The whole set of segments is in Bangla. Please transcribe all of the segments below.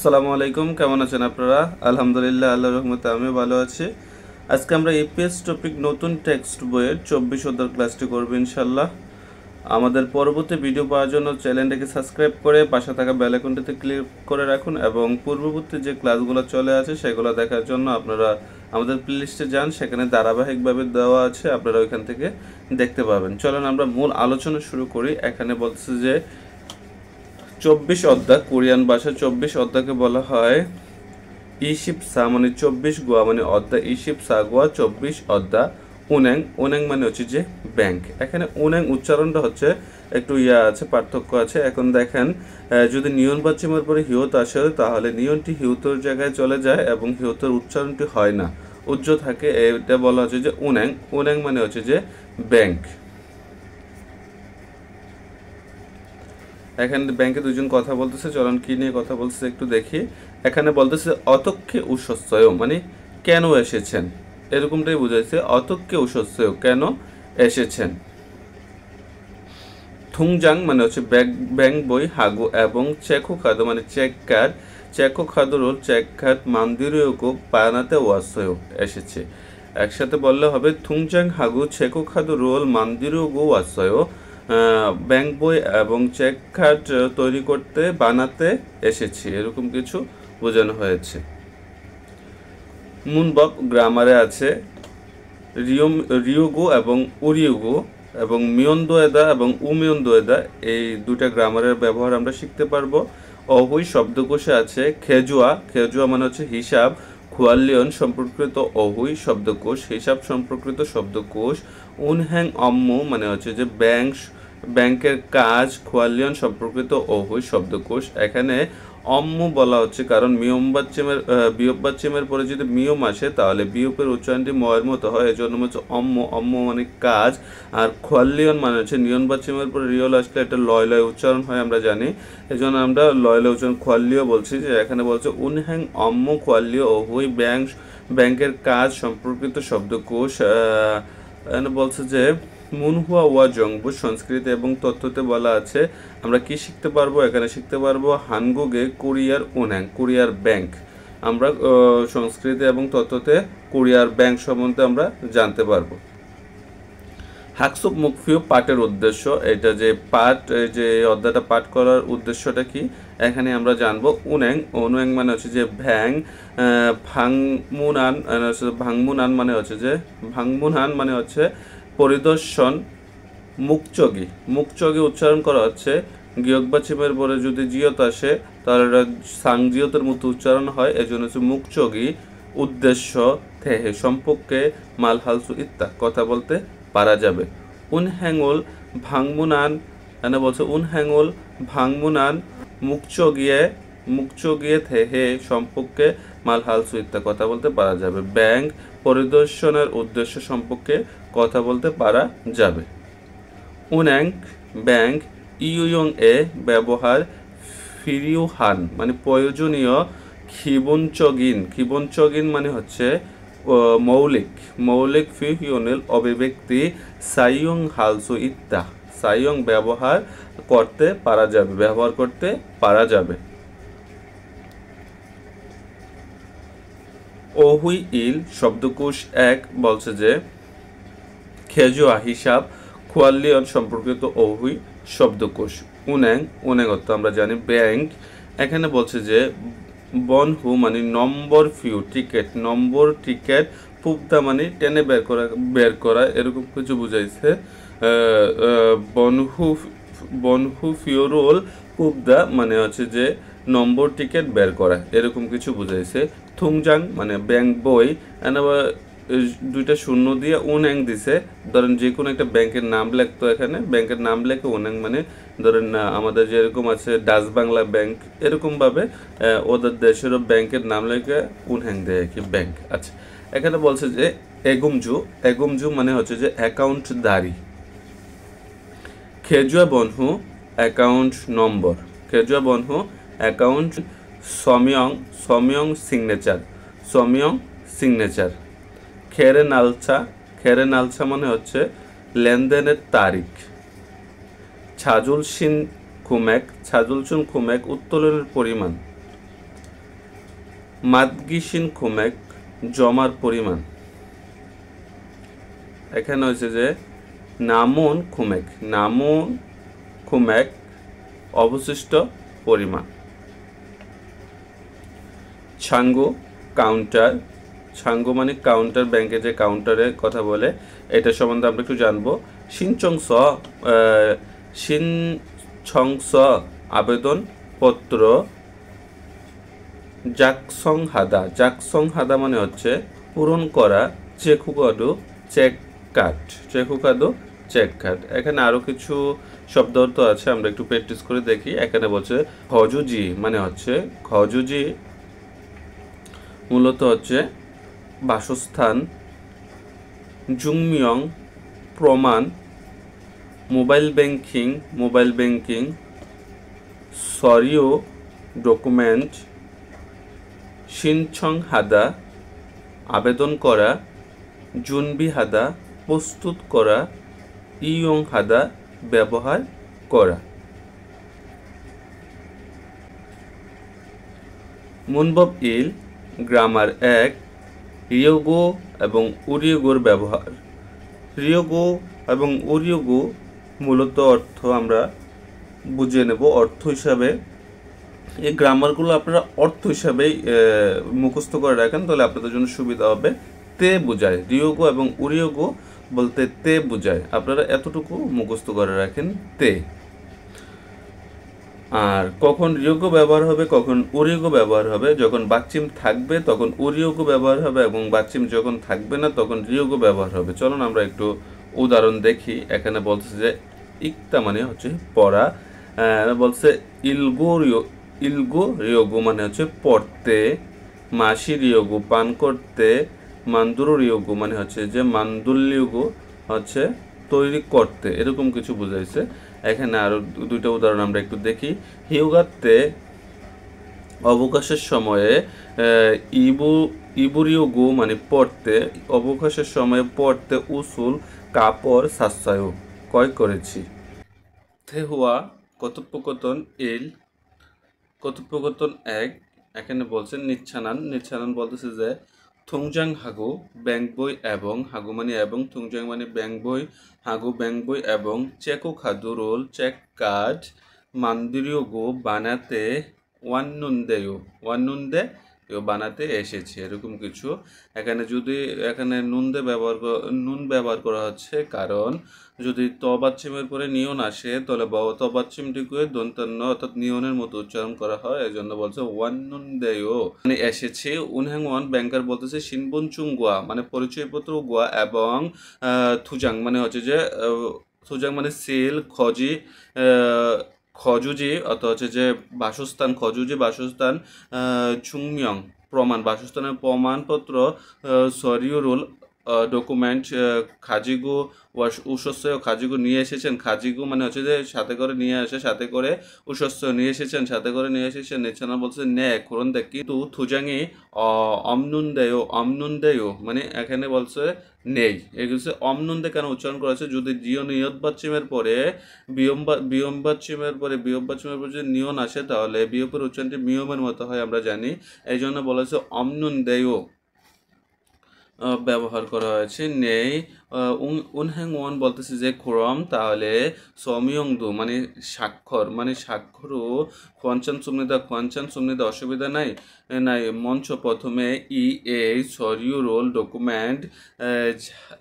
আসসালামু আলাইকুম, কেমন আছেন আপনারা? আলহামদুলিল্লাহ, আল্লাহর রহমতে আমি ভালো আছি। আজকে আমরা ইপিএস টপিক নতুন টেক্সট বইয়ের 24 অধ্যায় ক্লাসটি করব ইনশাল্লাহ। আমাদের পরবর্তী ভিডিও পাওয়ার জন্য চ্যানেলটাকে সাবস্ক্রাইব করে পাশে থাকা বেল আইকনটিতে ক্লিক করে রাখুন এবং পূর্ববর্তী যে ক্লাসগুলো চলে আছে সেগুলো দেখার জন্য আপনারা আমাদের প্লেলিস্টে যান, সেখানে ধারাবাহিকভাবে দেওয়া আছে, আপনারা ওইখান থেকে দেখতে পাবেন। চলেন আমরা মূল আলোচনা শুরু করি। এখানে বলছে যে 24 অধ্যায়, কোরিয়ান ভাষায় 24 অধ্যায়কে বলা হয় ইশিপসা, মানে 24 গোয়া, মানে অধ্যায় ইশিপসা গোয়া 24 অধ্যায়। উনেং, উনেং মানে হচ্ছে যে ব্যাংক। এখানে উনেং উচ্চারণটা হচ্ছে একটু আছে, পার্থক্য আছে। এখন দেখেন, যদি নিয়ন বাচ্চিমের পরে হিউত আসে তাহলে নিয়নটি হিউতর জায়গায় চলে যায় এবং হিউতর উচ্চারণটি হয় না, উজ্জ্ব থাকে। এটা বলা হচ্ছে যে উনেং। উনেং মানে হচ্ছে যে ব্যাংক। এখানে ব্যাংকে দুজন কথা বলতেছে, চলন কি নিয়ে কথা বলতেছে একটু দেখি। এখানে বলতেছে অতক্ষে উষস্বয়, মানে কেন এসেছেন, এরকমটাই বুঝাইছে। অতক্ষে উষস্বয়, কেন এসেছেন। থুংজাং মানে হচ্ছে ব্যাং বই হাগু এবং চেকো খাদ্য মানে চেক কার্ড। চেকো খাদ্য রোল চেক কার্ড মান্দিরীয়কো পানাতে ওয়াসয় এসেছে। একসাথে বললে হবে থুংজাং হাগু চেকো খাদ্য রোল মান্দিরীয়কো ওয়াসয়। ব্যাংক বই এবং চেক কার্ড তৈরি করতে বানাতে এসেছি, এরকম কিছু বোঝানো হয়েছে। মুনবক গ্রামারে আছে রিওগো এবং উরিওগো এবং মিয়ন্দোয়েদা এবং উমিয়ন্দোয়েদা, এই দুটা গ্রামারের ব্যবহার আমরা শিখতে পারবো। অহুই শব্দকোষে আছে খেজুয়া। খেজুয়া মানে হচ্ছে হিসাব। খুয়ালিয়ন সম্পর্কিত অহুই শব্দকোষ, হিসাব সম্পর্কিত শব্দকোষ। উনহ্যাং অম্মু মানে হচ্ছে যে ব্যাংকের কাজ। খোয়ালিয়ন সম্পর্কিত অহুই শব্দকোষ। এখানে অম্মু বলা হচ্ছে কারণ বিয়োগ বাচ্চিমের পরে যদি মিয়ম আসে তাহলে বিয়োগের উচ্চারণটি ময়ের মতো হয়, এজন্য হচ্ছে অম্মু। অম্মু মানে কাজ। আর খোয়ালিয়ন মানে হচ্ছে নিয়ন বাচ্চিমের পরে রিয়ল আসলে এটা লয় লয় উচ্চারণ হয়, আমরা জানি, এজন্য আমরা লয় লয় উচ্চারণ খোয়ালিও বলছি। যে এখানে বলছে উনহ্যাং অম্মু খোয়ালিও অহুই ব্যাংকের কাজ সম্পর্কিত শব্দকোষ। এখানে বলছে যে মুনহুয়া ওয়া জংবু সংস্কৃতি এবং তথ্যতে বলা আছে আমরা কি শিখতে পারবো। এখানে শিখতে পারবো হানগুগে কোরিয়ার উনহ্যাং, কোরিয়ার ব্যাংক। আমরা সংস্কৃতি এবং তথ্যতে কোরিয়ার ব্যাংক সম্বন্ধে আমরা জানতে পারবো। হাকসুপ মুখফিও পাঠের উদ্দেশ্য, এটা যে পাঠ, যে অধ্যায়টা পাঠ করার উদ্দেশ্যটা কি এখানে আমরা জানবো। উনেং মানে হচ্ছে যে ভ্যাং। ভাংমুনান মানে হচ্ছে পরিদর্শন। মুকচগি উচ্চারণ করা হচ্ছে গিয়কবাচিমের পরে যদি জিয়ত আসে তাহলে এটা সাংজিয়তের মতো উচ্চারণ হয়, এজন্য হচ্ছে মুকচগি। উদ্দেশ্য থেহে সম্পর্কে মালহালসু ইত্তা কথা বলতে পারা যাবে। উনহ্যাঙ্গুল ভাংমুনান এনে বলছে উনহ্যাঙ্গুল ভাংমুনান মুকচগিয়ে থেহে সম্পর্কে মালহালসু ইত্তা কথা বলতে পারা যাবে। ব্যাংক পরিদর্শনের উদ্দেশ্য সম্পর্কে কথা বলতে পারা যাবে। উন্যাং ব্যাংক ইউয়ং এ ব্যবহার ফিরিউহান মানে প্রয়োজনীয়। খিবনচগিন মানে হচ্ছে মৌলিক ফিহিউনেল অভিব্যক্তি। সাইয়ং হালসু ইত্তা সাইয়ং ব্যবহার করতে পারা যাবে। অহুই ইল শব্দকোষ 1 বলছে যে খেজুয়া হিসাব। খোয়ালিয়ন সম্পর্কিত অহুই শব্দকোষ। উনেং অর্থ আমরা জানি ব্যাংক। এখানে বলছে যে বনহু মানে নম্বর টিকেট। পুবদা মানে টেনে বের করা এরকম কিছু বুঝাইছে। বনহু ফিওরোল পুবদা মানে হচ্ছে যে নম্বর টিকেট বের করা, এরকম কিছু বুঝাইছে। থুংজাং মানে ব্যাংক বই। দুইটা শূন্য দিয়ে উনহ্যাং দিছে। ধরেন যে কোনো একটা ব্যাংকের নাম লিখতো, এখানে ব্যাংকের নাম লেখে উনহ্যাং মানে ধরেন আমাদের যেরকম আছে ডাচ বাংলা ব্যাংক, এরকমভাবে ওদের দেশেরও ব্যাংকের নাম লেখে উনহ্যাং দেয় কি ব্যাংক। আচ্ছা, এখানে বলছে যে এগুমজু মানে হচ্ছে যে অ্যাকাউন্টদারি। খেজুয়া বনহু অ্যাকাউন্ট নম্বর। খেজুয়া বনহু অ্যাকাউন্ট। সময়ং সিগনেচার। খেরে নালছা মানে হচ্ছে লেনদেনের তারিখ। ছাজুলসুন খুমেক উত্তোলনের পরিমাণ। মাদগিসিন খুমেক জমার পরিমাণ। এখানে হয়েছে যে নামুন খুমেক অবশিষ্ট পরিমাণ। ছাঙ্গু মানে কাউন্টার, ব্যাংকে যে কাউন্টারের কথা বলে, এটা সম্বন্ধে আমরা একটু জানবো। সিনছংস আবেদনপত্র। জাকসং হাদা মানে হচ্ছে পূরণ করা। চেকুকাদু চেক কার্ড। এখানে আরো কিছু শব্দ অর্থ আছে, আমরা একটু প্র্যাকটিস করে দেখি। এখানে বলছে খজুজি মানে হচ্ছে, খজুজি মূলত হচ্ছে বাসস্থান। জুংমিয়ং প্রমাণ। Mobile banking. সরিও ডকুমেন্ট। সিনছং হাদা আবেদন করা। জুনবি হাদা প্রস্তুত করা। ইয়ং হাদা ব্যবহার করা। মুনবব ইল গ্রামার 1 রিয়োগো এবং উরিয়োগোর ব্যবহার। রিয়োগো এবং উরিয়োগো মূলত অর্থ আমরা বুঝে নেব অর্থ হিসাবে। এই গ্রামারগুলো আপনারা অর্থ হিসাবেই মুখস্থ করে রাখেন, তাহলে আপনাদের জন্য সুবিধা হবে। তে বোঝায়, রিয়োগো এবং উরিয়োগো বলতে তে বোঝায়, আপনারা এতটুকু মুখস্থ করে রাখেন, তে। আর কখন রিয়োগো ব্যবহার হবে, কখন উরিয়োগো ব্যবহার হবে, যখন বাচ্চিম থাকবে তখন উরিয়োগো ব্যবহার হবে, এবং বাচ্চিম যখন থাকবে না তখন রিয়োগো ব্যবহার হবে। চলুন আমরা একটু উদাহরণ দেখি। এখানে বলছে যে ইকতা মানে হচ্ছে পড়া, বলছে ইলগো রিয়োগো মানে হচ্ছে পড়তে। মাসি রিয়োগো পান করতে। মান্দুরো রিয়োগো মানে হচ্ছে যে মান্দুল্লিয়োগো হচ্ছে তৈরি করতে, এরকম কিছু বুঝাইছে। এখানে আরো দুইটা উদাহরণ আমরা একটু দেখি। হিউগাতে অবকাশের সময়ে, ইবুরিয়োগো মানে পড়তে, অবকাশের সময়ে পড়তে উসুল কাপড় সাশ্রয় ক্রয় করেছি। থেহুয়া কথোপকথন কথোপকথন 1। এখানে বলছেন নিচ্ছানান বলতেছে যে থুংজাং হাগু ব্যাংক বই এবং, হাগু মানে এবং, থুংজাং মানে ব্যাংক বই, হাগু ব্যাংক বই এবং, চেকো খাদু রোল চেক কার্ড মান্দিরিও গো বানাতে ওয়ান্নুন্দে বানাতে এসেছে, এরকম কিছু। এখানে নুন ব্যবহার করা হচ্ছে, কারণ যদি তবাচ্ছিমের পরে নিয়ন আসে তাহলে তবাচ্ছিমটিকে দন্তান্ন অর্থাৎ নিয়নের মতো উচ্চারণ করা হয়, এই জন্য বলছে ওয়ান্নুন্দেয় মানে এসেছে। উনহ্যাংওয়ান ব্যাংকার বলতেছে শিনবন চুংগুয়া মানে পরিচয়পত্র গুয়া, এবং থুজাং মানে হচ্ছে যে থুজাং মানে সেল খজুজি অর্থাৎ হচ্ছে যে বাসস্থান, বাসস্থান। চুংমিয়ং প্রমাণ, বাসস্থানের প্রমাণপত্র। সরিও রোল ডকুমেন্ট। খাজিগু খাজিগু নিয়ে এসেছেন। খাজিগু মানে হচ্ছে যে সাথে করে নিয়ে আসে, সাথে করে নিয়ে এসেছেন, সাথে করে নিয়ে এসেছেন। নিচ্ছানা বলছে নে খরণ দেখ, কিন্তু থুজাঙি অমনুন্দেয় মানে এখানে বলছে নেই। এগুলো অমনুন্দে কেন উচ্চারণ করা হচ্ছে, যদি নিয়ত বাচ্চিমের পরে বিয়ম বাচ্চিমের পরে যদি নিয়ন আসে তাহলে বিয়পের উচ্চারণটি মিয়মের মতো হয়, আমরা জানি। এই জন্য বলা হচ্ছে অমনুন্দেয় ব্যবহার করা হয়েছে। নেই উনহ্যাংওয়ান বলতেছে যে খোরম, তাহলে সমিয়ংদু মানে স্বাক্ষরও। খোয়ানচান সুমনিদা অসুবিধা নাই। মঞ্চ প্রথমে সরিও রোল ডকুমেন্ট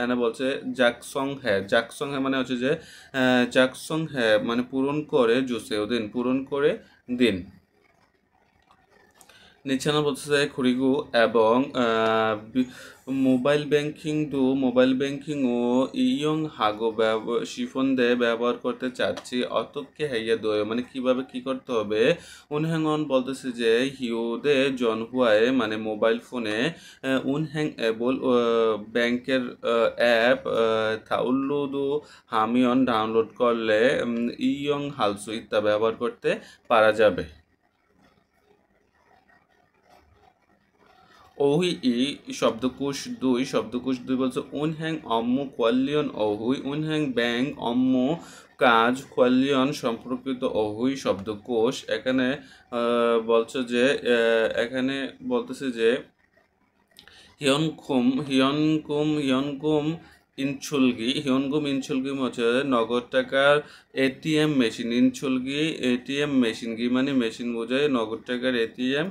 এনে বলছে জাকসং হ্যাঁ মানে হচ্ছে যে জাকসং হ্যাঁ মানে পূরণ করে পূরণ করে দিন। নিচ্ছানা বলতেছে খুরিগু এবং মোবাইল ব্যাংকিং ও ইয়ং হাগো শিফন দে ব্যবহার করতে চাচ্ছি। অতকে হাইয়া দয় মানে কিভাবে কি করতে হবে। উনহ্যাংন বলতেছে যে হিউদে জনহুয়ায় মানে মোবাইল ফোনে উনহ্যাং এবল ব্যাংকের অ্যাপ থাউল্লুদু হামিয়ন ডাউনলোড করলে ইয়ং হালসু ইত্যা ব্যবহার করতে পারা যাবে। অহুই ই শব্দকোষ 2 শব্দকোষ 2 বলছে উনহ্যাং অম্ম কোয়ালিয়ন অহুই উনহ্যাং ব্যাং অম্ম কাজ কোয়ালিয়ন সম্পর্কিত অহুই শব্দকোষ। এখানে বলছে যে এখানে বলতেছে যে হিয়নকুম ইনছুলগি হচ্ছে নগদ টাকার এটিএম মেশিন। ইনছুলগি এটিএম মেশিন কি মানে মেশিন বোঝায়, নগদ টাকার এটিএম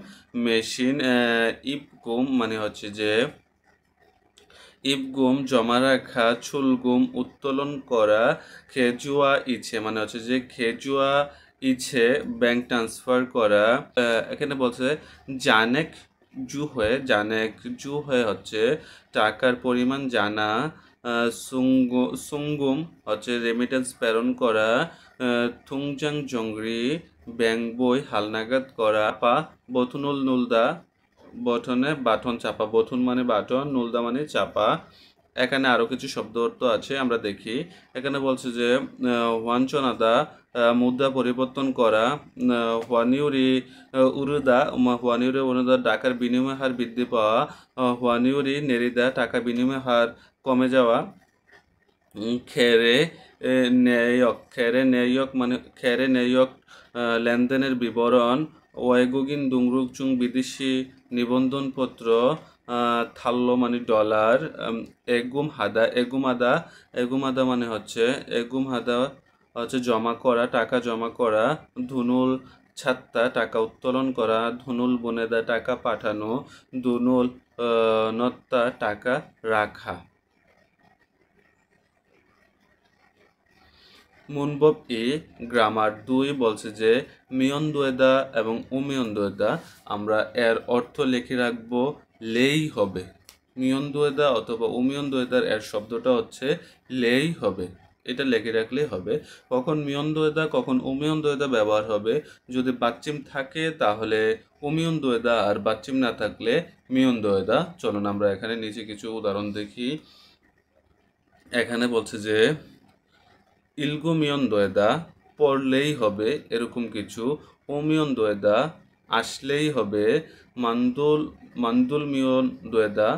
মেশিন। ইপগুম মানে হচ্ছে যে ইপগুম জমা রাখা, ছুলগুম উত্তোলন করা, খেজুয়া ইচ্ছে মানে হচ্ছে যে খেজুয়া ইচ্ছে ব্যাংক ট্রান্সফার করা। এখানে বলছে জানেক জু হয়ে হচ্ছে টাকার পরিমাণ জানা। সুঙ্গুম হচ্ছে রেমিটেন্স প্রেরণ করা। থুংজাং জংরি ব্যাংক বই হালনাগাদ করা। পা বথুনুল নুলদা বটনে বাটন চাপা, বথুন মানে বাটন, নুলদা মানে চাপা। এখানে আরো কিছু শব্দ অর্থ আছে, আমরা দেখি। এখানে বলছে যে ওয়াঞ্চনাদা মুদ্রা পরিবর্তন করা। হুয়ানিউরি উরুদা টাকার বিনিময় হার বৃদ্ধি পাওয়া। হুয়ানিউরি নেরিদা টাকা বিনিময় হার কমে যাওয়া। খেরে নেয়ক লেনদেনের বিবরণ। ওয়েগুগিন দুংরুকচুং বিদেশি নিবন্ধনপত্র। থাল্লো মানে ডলার। এগুম আদা মানে হচ্ছে জমা করা, টাকা জমা করা। ধুনুল ছাত্তা টাকা উত্তোলন করা। ধুনুল বনেদা টাকা পাঠানো। ধুনুল নত্তা টাকা রাখা। মুনবব ই গ্রামার 2 বলছে যে মিয়ন্দোয়েদা এবং উমিয়ন্দোয়েদা আমরা এর অর্থ লিখে রাখবো লেই হবে। মিয়ন্দোয়েদা অথবা উমিয়ন্দোয়েদার এর শব্দটা হচ্ছে লেই হবে, এটা লিখে রাখলেই হবে। কখন মিয়ন্দোয়েদা কখন উমিয়ন্দোয়েদা ব্যবহার হবে, যদি বাচ্চিম থাকে তাহলে উমিয়ন্দোয়েদা, আর বাচ্চিম না থাকলে মিয়ন্দোয়েদা। চলুন আমরা এখানে নিচে কিছু উদাহরণ দেখি। এখানে বলছে যে ইলগুমিয়ন দোয়েদা পড়লেই হবে এরকম কিছু। ওমিয়ন দোয়েদা আসলেই হবে। মান্দুল মিয়ন দোয়েদা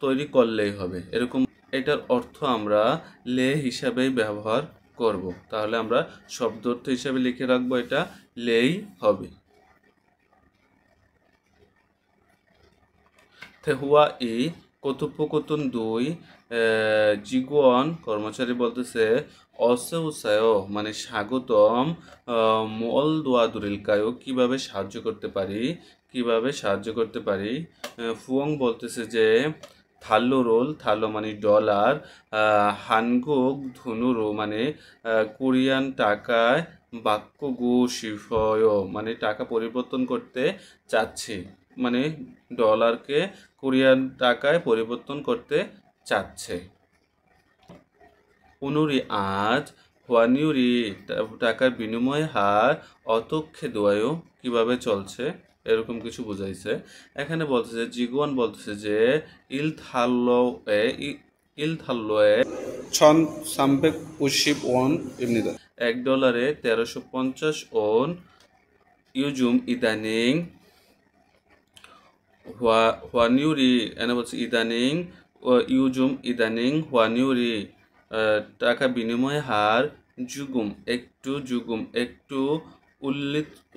তৈরি করলেই হবে এরকম। এটার অর্থ আমরা লে হিসাবেই ব্যবহার করব, তাহলে আমরা শব্দ অর্থ হিসাবে লিখে রাখবো এটা লেই হবে। থেহুয়া ই কথোপকথন 2 জিগুয়ন কর্মচারী বলতেছে অসেউসায় মানে স্বাগতম। মল দোয়া দুরিলকায়ও কিভাবে সাহায্য করতে পারি। ফুয়ং বলতেছে যে থালো মানে ডলার। হানগুক ধনুরু মানে কোরিয়ান টাকায় বাক্য গু শিফয় মানে টাকা পরিবর্তন করতে চাচ্ছি, মানে ডলারকে কোরিয়ান টাকায় পরিবর্তন করতে চাচ্ছে। উনুরি আজ হুয়ানিউরি টাকার বিনিময় হার অতক্ষে দোয়ায়ও কিভাবে চলছে এরকম কিছু বুঝাইছে। এখানে বলতেছে জিগুয়ান বলতেছে যে ইল থাল্লোয়ে 천 삼백오십 원 입니다. $1 1350 요즘 이다닝 환율이 এনে বলছে ইদানিং ইউজুম ইদানিং 환율이 টাকা বিনিময় হার একটু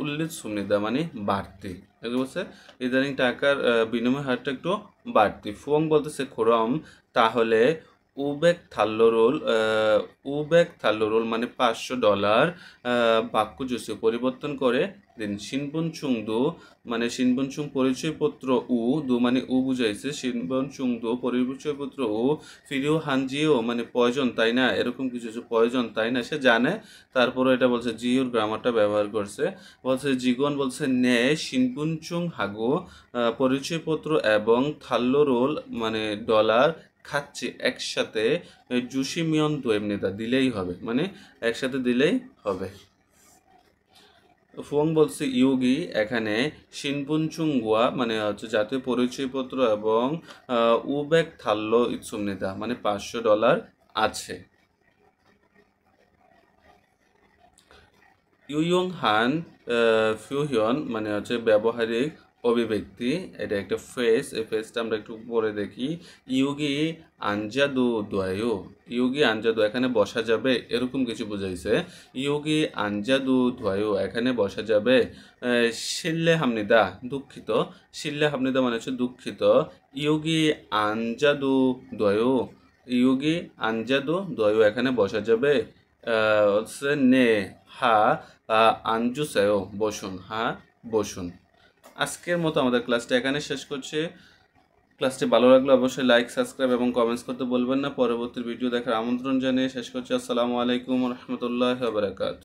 উল্লিত সুনিদা মানে বাড়তি। এগুলো বলছে ইদানিং টাকার বিনিময় হারটা একটু বাড়তি। ফুয়ং বলতেছে খোরম তাহলে উবেক থাল্লোরোল মানে $500 বাক্য জুসে পরিবর্তন করে দিন। শিনবনচুং পরিচয়পত্র দু মানে বুঝাইছে। শিনবনচুং দু পরিচয়পত্র ফিরিও হানজিও মানে প্রয়োজন তাই না, এরকম কিছু প্রয়োজন তাই না, সে জানে। তারপরে এটা বলছে জিওর গ্রামারটা ব্যবহার করছে। বলছে জিগন বলছে নে শিনবনচুং হাগো পরিচয়পত্র এবং থাল্লোরোল মানে ডলার খাচ্ছি একসাথে। জুসিমিয়ন তো এমনিতা দিলেই হবে, মানে একসাথে দিলেই হবে। ফুয়ং বলছে ইয়োগি এখানে শিনপুনচুঙ্গুয়া মানে হচ্ছে জাতীয় পরিচয়পত্র এবং উবেক থাল্লো ইৎসুমনিতা মানে $500 আছে। ইউইয়ং হান ফিউহিয়ন মানে হচ্ছে ব্যবহারিক অভিব্যক্তি, এটা একটা ফ্রেজ। এই ফ্রেজটা আমরা একটু পরে দেখি। ইয়োগি আঞ্জাদু দোয়ায়ু, ইয়োগি আঞ্জাদু এখানে বসা যাবে এরকম কিছু বোঝাইছে। ইয়োগি আঞ্জাদু দোয়ায়ু এখানে বসা যাবে। শিল্লে হামনিদা দুঃখিত, শিল্লে হামনিদা মানে হচ্ছে দুঃখিত। ইয়োগি আঞ্জাদু দোয়ায়ু, ইয়োগি আঞ্জাদু দোয়ায়ু এখানে বসা যাবে। হচ্ছে নে হা আঞ্জুসায়ো বসুন, হা বসুন। আজকের মতো আমাদের ক্লাসটা এখানে শেষ করছি। ক্লাসটি ভালো লাগলে অবশ্যই লাইক, সাবস্ক্রাইব এবং কমেন্টস করতে বলবেন না। পরবর্তী ভিডিও দেখার আমন্ত্রণ জানিয়ে শেষ করছি। আসসালামু আলাইকুম রহমতুল্লাহ বারাকাতুহু।